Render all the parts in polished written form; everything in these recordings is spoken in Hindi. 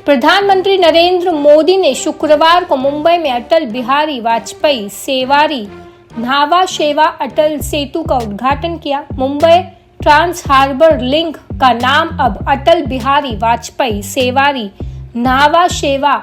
प्रधानमंत्री नरेंद्र मोदी ने शुक्रवार को मुंबई में अटल बिहारी वाजपेयी सेवारी न्हावा शेवा अटल सेतु का उद्घाटन किया। मुंबई ट्रांस हार्बर लिंक का नाम अब अटल बिहारी वाजपेयी सेवारी न्हावा शेवा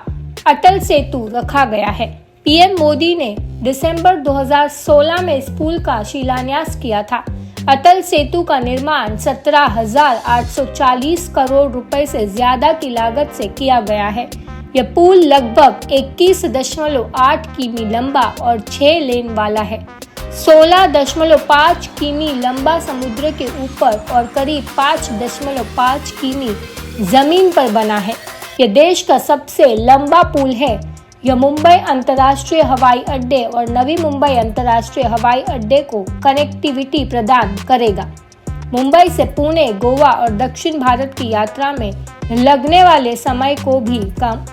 अटल सेतु रखा गया है। पीएम मोदी ने दिसंबर 2016 में इस पुल का शिलान्यास किया था। अटल सेतु का निर्माण 17,840 करोड़ रुपए से ज्यादा की लागत से किया गया है। यह पुल लगभग 21.8 किमी लंबा और 6 लेन वाला है। 16.5 किमी लंबा समुद्र के ऊपर और करीब 5.5 किमी जमीन पर बना है। यह देश का सबसे लंबा पुल है। यह मुंबई अंतर्राष्ट्रीय हवाई अड्डे और नवी मुंबई अंतर्राष्ट्रीय हवाई अड्डे को कनेक्टिविटी प्रदान करेगा। मुंबई से पुणे, गोवा और दक्षिण भारत की यात्रा में लगने वाले समय को भी कम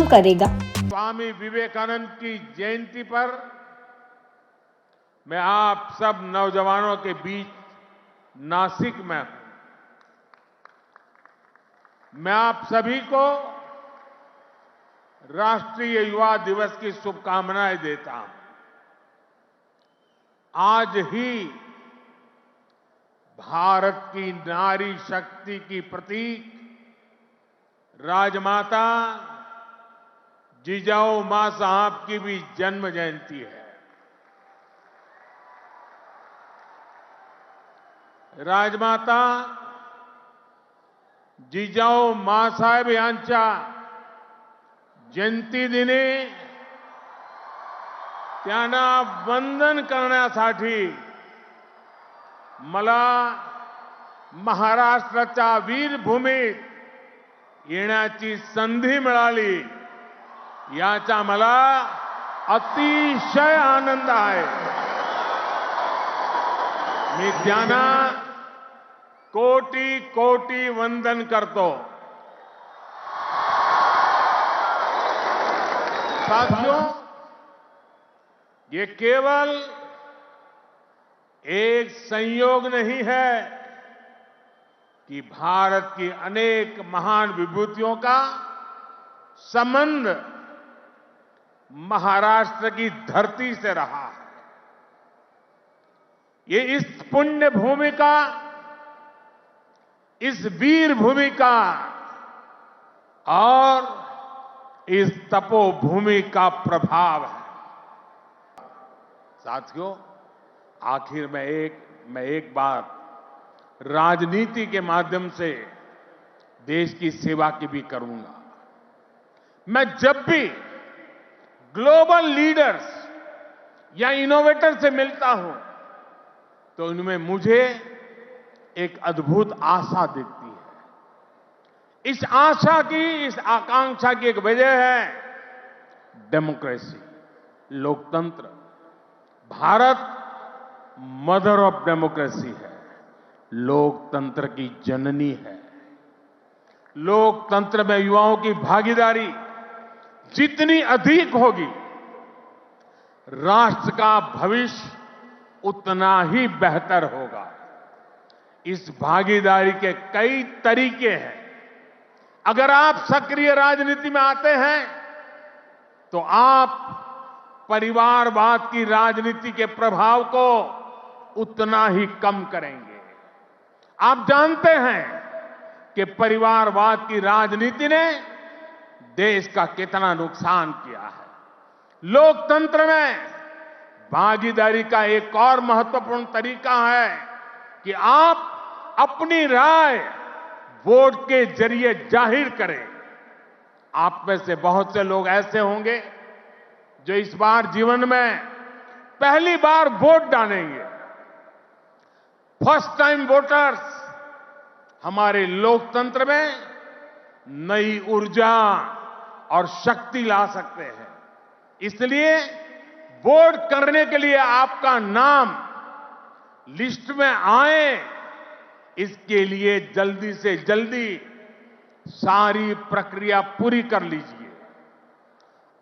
करेगा। स्वामी विवेकानंद की जयंती पर मैं आप सब नौजवानों के बीच नासिक में हूं। मैं आप सभी को राष्ट्रीय युवा दिवस की शुभकामनाएं देता हूं। आज ही भारत की नारी शक्ति की प्रतीक राजमाता जिजाऊ मां साहब की भी जन्म जयंती है। राजमाता जिजाऊ मां साहेब यांच्या जयंती दिनी त्यांना वंदन करण्यासाठी मला महाराष्ट्राच्या वीरभूमीत येण्याची संधी मिळाली, याचा मला अतिशय आनंद आहे। मी त्यांना कोटी कोटी वंदन करतो। साथियों, ये केवल एक संयोग नहीं है कि भारत की अनेक महान विभूतियों का संबंध महाराष्ट्र की धरती से रहा है। ये इस पुण्य भूमि का, इस वीर भूमि का और इस तपोभूमि का प्रभाव है। साथियों, आखिर में एक बार राजनीति के माध्यम से देश की सेवा की भी करूंगा। मैं जब भी ग्लोबल लीडर्स या इनोवेटर से मिलता हूं तो उनमें मुझे एक अद्भुत आशा दिखती है। इस आशा की, इस आकांक्षा की एक वजह है डेमोक्रेसी, लोकतंत्र। भारत मदर ऑफ डेमोक्रेसी है, लोकतंत्र की जननी है। लोकतंत्र में युवाओं की भागीदारी जितनी अधिक होगी, राष्ट्र का भविष्य उतना ही बेहतर होगा। इस भागीदारी के कई तरीके हैं। अगर आप सक्रिय राजनीति में आते हैं तो आप परिवारवाद की राजनीति के प्रभाव को उतना ही कम करेंगे। आप जानते हैं कि परिवारवाद की राजनीति ने देश का कितना नुकसान किया है। लोकतंत्र में भागीदारी का एक और महत्वपूर्ण तरीका है कि आप अपनी राय वोट के जरिए जाहिर करें। आप में से बहुत से लोग ऐसे होंगे जो इस बार जीवन में पहली बार वोट डालेंगे। फर्स्ट टाइम वोटर्स हमारे लोकतंत्र में नई ऊर्जा और शक्ति ला सकते हैं। इसलिए वोट करने के लिए आपका नाम लिस्ट में आए, इसके लिए जल्दी से जल्दी सारी प्रक्रिया पूरी कर लीजिए।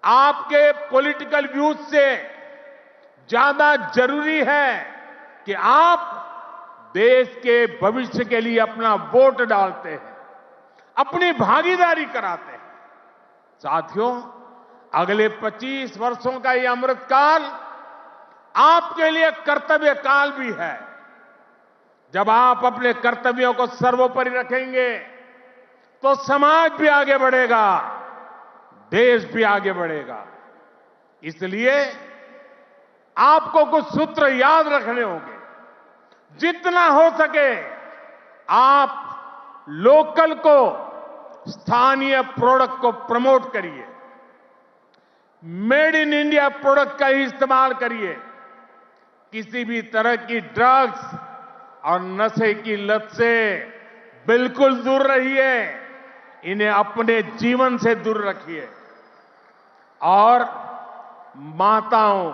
आपके पॉलिटिकल व्यूज से ज्यादा जरूरी है कि आप देश के भविष्य के लिए अपना वोट डालते हैं, अपनी भागीदारी कराते हैं। साथियों, अगले 25 वर्षों का ये अमृतकाल आपके लिए कर्तव्य काल भी है। जब आप अपने कर्तव्यों को सर्वोपरि रखेंगे तो समाज भी आगे बढ़ेगा, देश भी आगे बढ़ेगा। इसलिए आपको कुछ सूत्र याद रखने होंगे। जितना हो सके आप लोकल को, स्थानीय प्रोडक्ट को प्रमोट करिए, मेड इन इंडिया प्रोडक्ट का ही इस्तेमाल करिए। किसी भी तरह की ड्रग्स और नशे की लत से बिल्कुल दूर रहिए। इन्हें अपने जीवन से दूर रखिए और माताओं,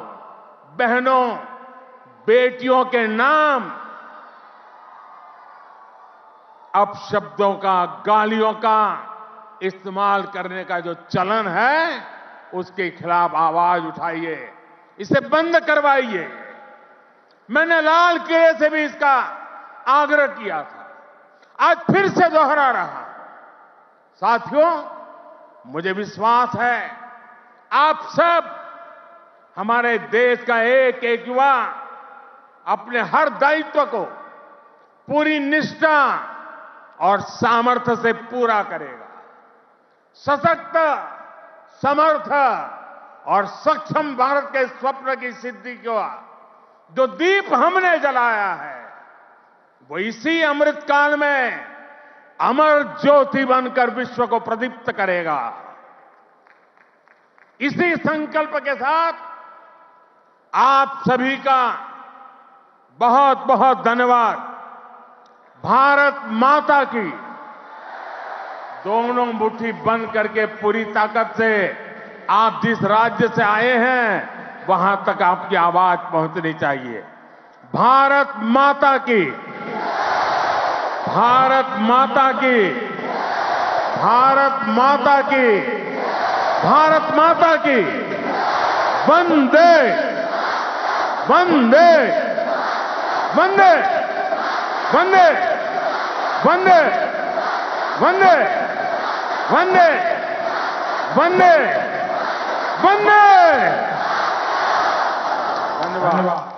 बहनों, बेटियों के नाम अपशब्दों का, गालियों का इस्तेमाल करने का जो चलन है, उसके खिलाफ आवाज उठाइए, इसे बंद करवाइए। मैंने लाल किले से भी इसका आग्रह किया था, आज फिर से दोहरा रहा। साथियों, मुझे विश्वास है आप सब, हमारे देश का एक एक युवा अपने हर दायित्व को पूरी निष्ठा और सामर्थ्य से पूरा करेगा। सशक्त, समर्थ और सक्षम भारत के स्वप्न की सिद्धि को जो दीप हमने जलाया है, वो इसी अमृतकाल में अमर ज्योति बनकर विश्व को प्रदीप्त करेगा। इसी संकल्प के साथ आप सभी का बहुत बहुत धन्यवाद। भारत माता की दोनों मुट्ठी बंद करके पूरी ताकत से आप जिस राज्य से आए हैं वहां तक आपकी आवाज पहुंचनी चाहिए। भारत माता की, भारत माता की, भारत माता की, भारत माता की। वंदे वंदे वंदे वंदे वंदे वंदे वंदे वंदे वंदे। धन्यवाद।